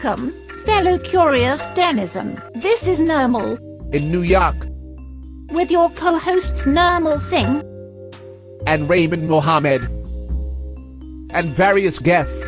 Welcome, fellow curious denizen. This is Nirmal In New York, with your co-hosts Nirmal Singh and Raymond Mohammed, and various guests.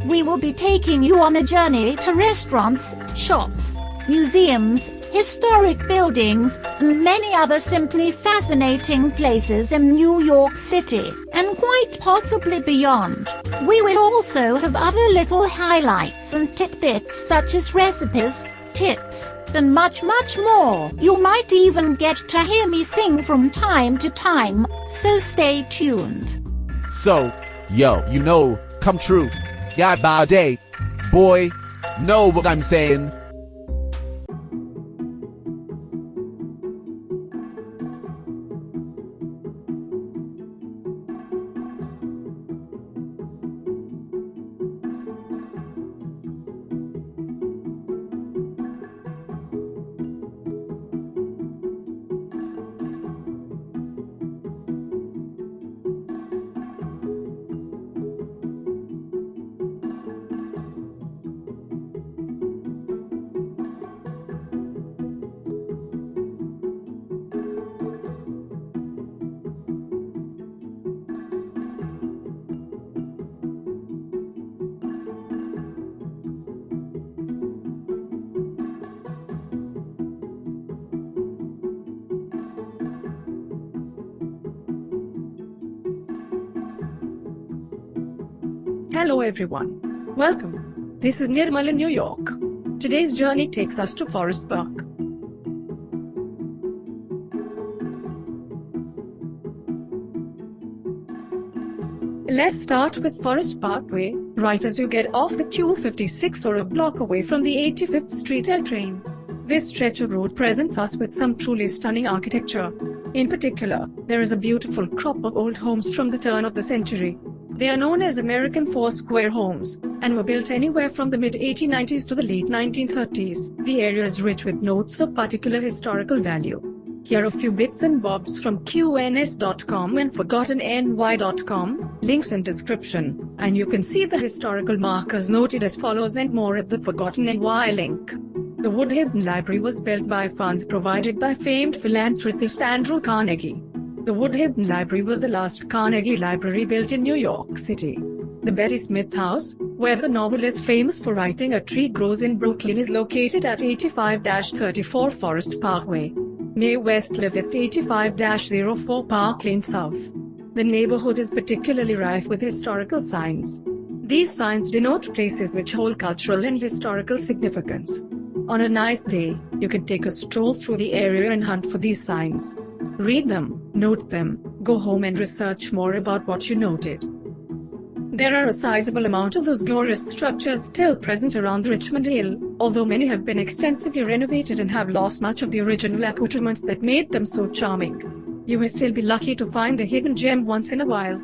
We will be taking you on a journey to restaurants, shops, museums, historic buildings, and many other simply fascinating places in New York City, and quite possibly beyond. We will also have other little highlights and tidbits such as recipes, tips, and much more. You might even get to hear me sing from time to time, so stay tuned. So, come true. Yeah, by day. Boy, know what I'm saying. Hello everyone. Welcome. This is Nirmal in New York. Today's journey takes us to Forest Park. Let's start with Forest Parkway, right as you get off the Q56 or a block away from the 85th Street L train. This stretch of road presents us with some truly stunning architecture. In particular, there is a beautiful crop of old homes from the turn of the century. They are known as American four-square homes, and were built anywhere from the mid-1890s to the late 1930s. The area is rich with notes of particular historical value. Here are a few bits and bobs from qns.com and forgottenny.com, links in description, and you can see the historical markers noted as follows and more at the Forgotten NY link. The Woodhaven Library was built by funds provided by famed philanthropist Andrew Carnegie. The Woodhaven Library was the last Carnegie Library built in New York City. The Betty Smith House, where the novel is famous for writing A Tree Grows in Brooklyn, is located at 85-34 Forest Parkway. Mae West lived at 85-04 Park Lane South. The neighborhood is particularly rife with historical signs. These signs denote places which hold cultural and historical significance. On a nice day, you can take a stroll through the area and hunt for these signs. Read them, note them, go home and research more about what you noted. There are a sizable amount of those glorious structures still present around Richmond Hill, although many have been extensively renovated and have lost much of the original accoutrements that made them so charming. You may still be lucky to find the hidden gem once in a while.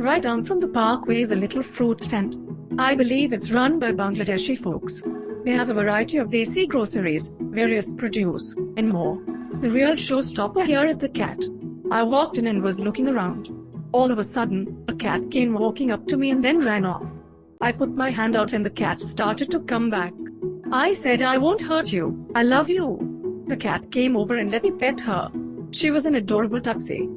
Right down from the parkway is a little fruit stand. I believe it's run by Bangladeshi folks. They have a variety of desi groceries, various produce, and more. The real showstopper here is the cat. I walked in and was looking around. All of a sudden, a cat came walking up to me and then ran off. I put my hand out and the cat started to come back. I said, "I won't hurt you. I love you." The cat came over and let me pet her. She was an adorable tuxie.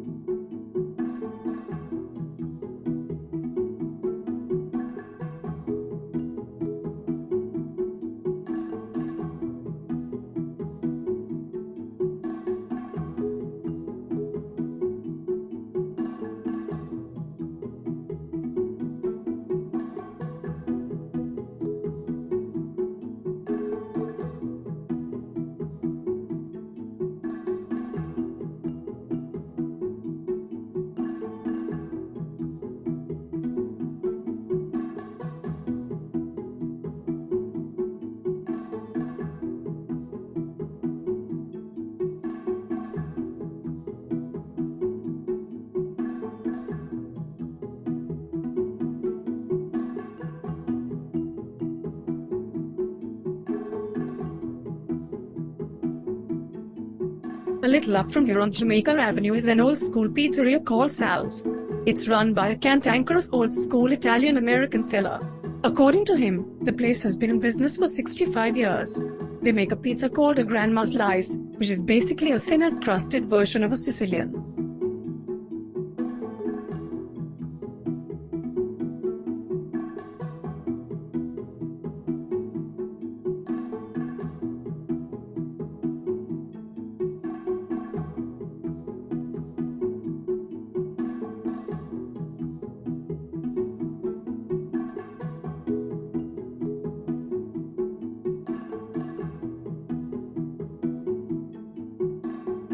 A little up from here on Jamaica Avenue is an old school pizzeria called Sal's. It's run by a cantankerous old school Italian-American fella. According to him, the place has been in business for 65 years. They make a pizza called a grandma slice, which is basically a thinner crusted version of a Sicilian.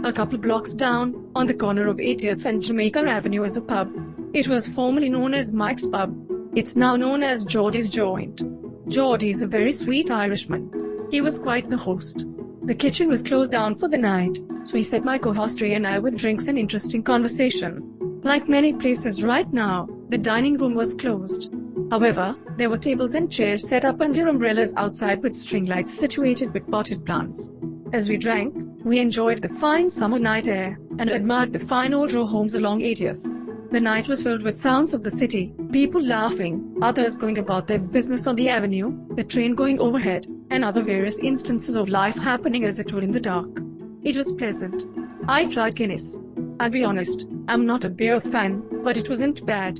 A couple blocks down, on the corner of 80th and Jamaica Avenue is a pub. It was formerly known as Mike's Pub. It's now known as Geordie's Joint. Geordie's a very sweet Irishman. He was quite the host. The kitchen was closed down for the night, so he set my co-host Ray and I with drinks and interesting conversation. Like many places right now, the dining room was closed. However, there were tables and chairs set up under umbrellas outside with string lights situated with potted plants. As we drank, we enjoyed the fine summer night air and admired the fine old row homes along 80th. The night was filled with sounds of the city, people laughing, others going about their business on the avenue, the train going overhead, and other various instances of life happening as it were in the dark. It was pleasant. I tried Guinness. I'll be honest, I'm not a beer fan, but it wasn't bad.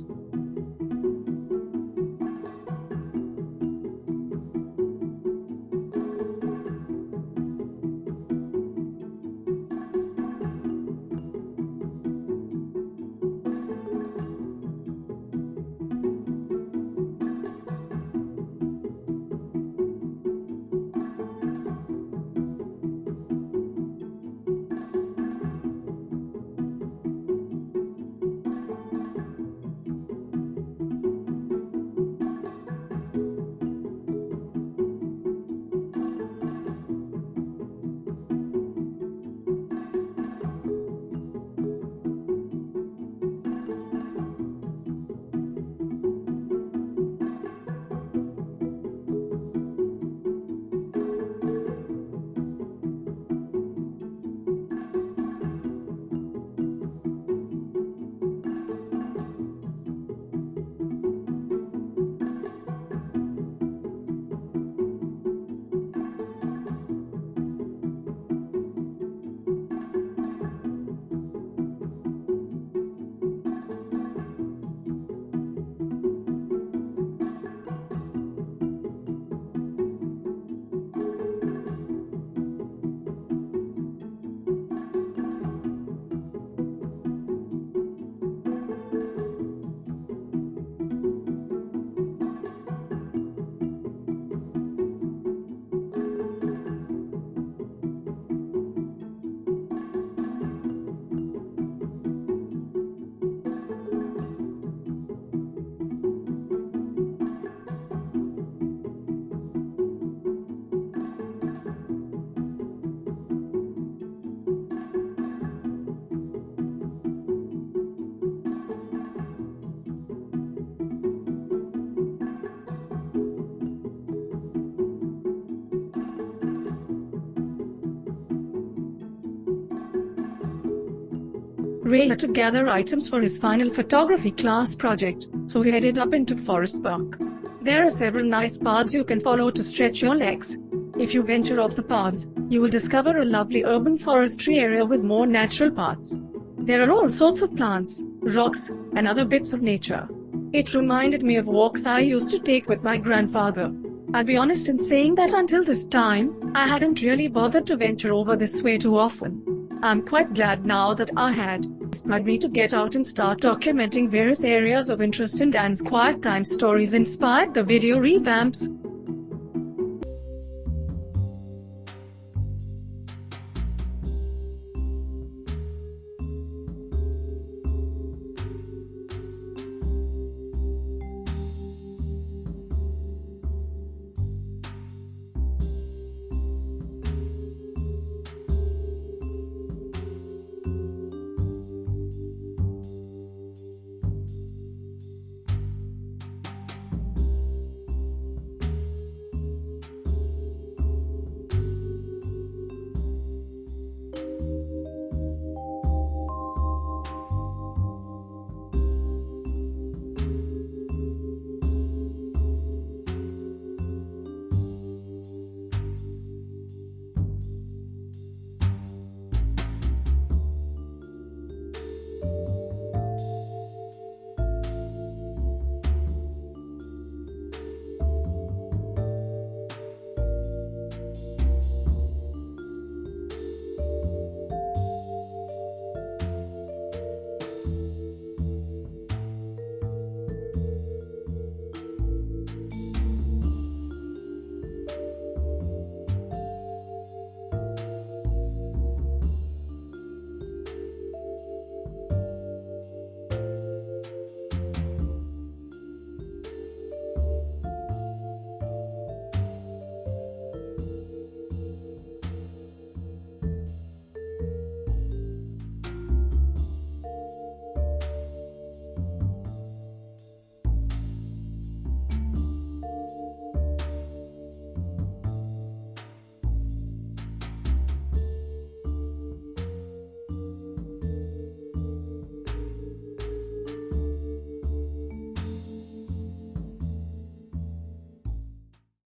Ray had to gather items for his final photography class project, so he headed up into Forest Park. There are several nice paths you can follow to stretch your legs. If you venture off the paths, you will discover a lovely urban forestry area with more natural paths. There are all sorts of plants, rocks, and other bits of nature. It reminded me of walks I used to take with my grandfather. I'll be honest in saying that until this time, I hadn't really bothered to venture over this way too often. I'm quite glad now that I had. It inspired me to get out and start documenting various areas of interest, and Dan's quiet time stories inspired the video revamps.